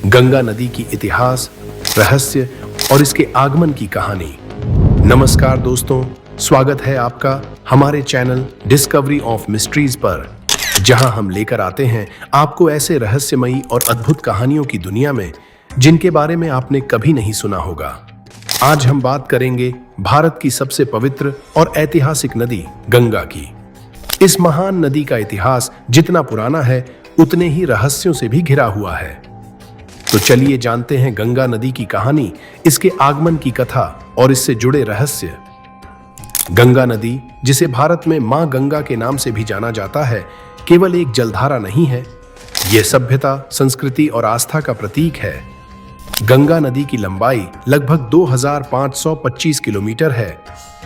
गंगा नदी की इतिहास, रहस्य और इसके आगमन की कहानी। नमस्कार दोस्तों, स्वागत है आपका हमारे चैनल डिस्कवरी ऑफ मिस्ट्रीज पर, जहां हम लेकर आते हैं आपको ऐसे रहस्यमयी और अद्भुत कहानियों की दुनिया में जिनके बारे में आपने कभी नहीं सुना होगा। आज हम बात करेंगे भारत की सबसे पवित्र और ऐतिहासिक नदी गंगा की। इस महान नदी का इतिहास जितना पुराना है उतने ही रहस्यों से भी घिरा हुआ है। तो चलिए जानते हैं गंगा नदी की कहानी, इसके आगमन की कथा और इससे जुड़े रहस्य। गंगा नदी, जिसे भारत में मां गंगा के नाम से भी जाना जाता है, केवल एक जलधारा नहीं है, यह सभ्यता, संस्कृति और आस्था का प्रतीक है। गंगा नदी की लंबाई लगभग 2525 किलोमीटर है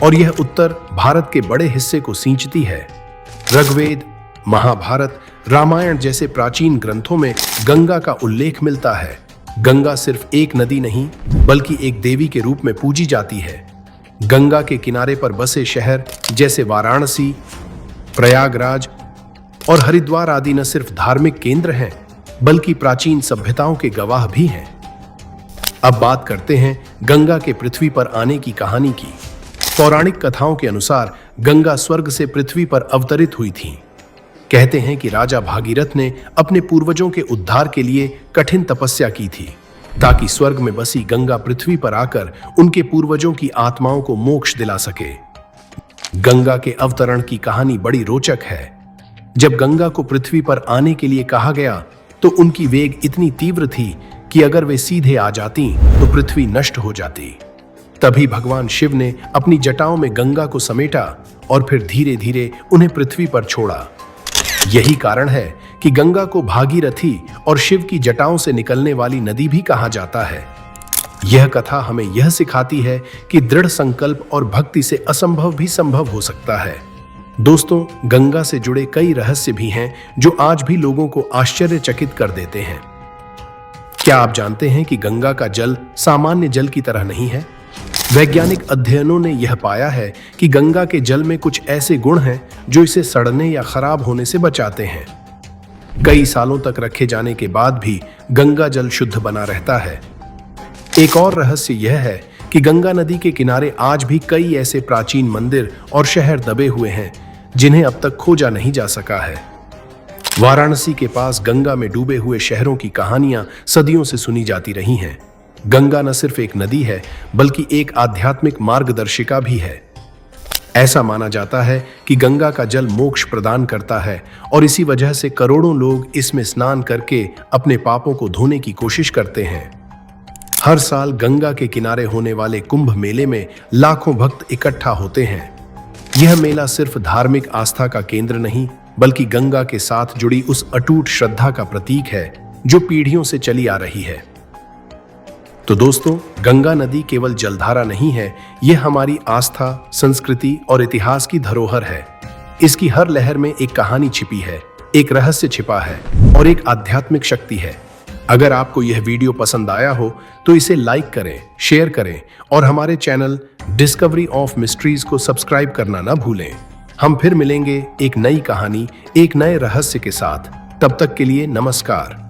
और यह उत्तर भारत के बड़े हिस्से को सींचती है। ऋग्वेद, महाभारत, रामायण जैसे प्राचीन ग्रंथों में गंगा का उल्लेख मिलता है। गंगा सिर्फ एक नदी नहीं बल्कि एक देवी के रूप में पूजी जाती है। गंगा के किनारे पर बसे शहर जैसे वाराणसी, प्रयागराज और हरिद्वार आदि न सिर्फ धार्मिक केंद्र हैं बल्कि प्राचीन सभ्यताओं के गवाह भी हैं। अब बात करते हैं गंगा के पृथ्वी पर आने की कहानी की। पौराणिक कथाओं के अनुसार गंगा स्वर्ग से पृथ्वी पर अवतरित हुई थी। कहते हैं कि राजा भागीरथ ने अपने पूर्वजों के उद्धार के लिए कठिन तपस्या की थी ताकि स्वर्ग में बसी गंगा पृथ्वी पर आकर उनके पूर्वजों की आत्माओं को मोक्ष दिला सके। गंगा के अवतरण की कहानी बड़ी रोचक है। जब गंगा को पृथ्वी पर आने के लिए कहा गया तो उनकी वेग इतनी तीव्र थी कि अगर वे सीधे आ जाती तो पृथ्वी नष्ट हो जाती। तभी भगवान शिव ने अपनी जटाओं में गंगा को समेटा और फिर धीरे धीरे उन्हें पृथ्वी पर छोड़ा। यही कारण है कि गंगा को भागीरथी और शिव की जटाओं से निकलने वाली नदी भी कहा जाता है। यह कथा हमें यह सिखाती है कि दृढ़ संकल्प और भक्ति से असंभव भी संभव हो सकता है। दोस्तों, गंगा से जुड़े कई रहस्य भी हैं जो आज भी लोगों को आश्चर्यचकित कर देते हैं। क्या आप जानते हैं कि गंगा का जल सामान्य जल की तरह नहीं है? वैज्ञानिक अध्ययनों ने यह पाया है कि गंगा के जल में कुछ ऐसे गुण हैं जो इसे सड़ने या खराब होने से बचाते हैं। कई सालों तक रखे जाने के बाद भी गंगा जल शुद्ध बना रहता है। एक और रहस्य यह है कि गंगा नदी के किनारे आज भी कई ऐसे प्राचीन मंदिर और शहर दबे हुए हैं जिन्हें अब तक खोजा नहीं जा सका है। वाराणसी के पास गंगा में डूबे हुए शहरों की कहानियां सदियों से सुनी जाती रही हैं। गंगा न सिर्फ एक नदी है बल्कि एक आध्यात्मिक मार्गदर्शिका भी है। ऐसा माना जाता है कि गंगा का जल मोक्ष प्रदान करता है और इसी वजह से करोड़ों लोग इसमें स्नान करके अपने पापों को धोने की कोशिश करते हैं। हर साल गंगा के किनारे होने वाले कुंभ मेले में लाखों भक्त इकट्ठा होते हैं। यह मेला सिर्फ धार्मिक आस्था का केंद्र नहीं बल्कि गंगा के साथ जुड़ी उस अटूट श्रद्धा का प्रतीक है जो पीढ़ियों से चली आ रही है। तो दोस्तों, गंगा नदी केवल जलधारा नहीं है, यह हमारी आस्था, संस्कृति और इतिहास की धरोहर है। इसकी हर लहर में एक कहानी छिपी है, एक रहस्य छिपा है और एक आध्यात्मिक शक्ति है। अगर आपको यह वीडियो पसंद आया हो तो इसे लाइक करें, शेयर करें और हमारे चैनल डिस्कवरी ऑफ मिस्ट्रीज को सब्सक्राइब करना ना भूलें। हम फिर मिलेंगे एक नई कहानी, एक नए रहस्य के साथ। तब तक के लिए नमस्कार।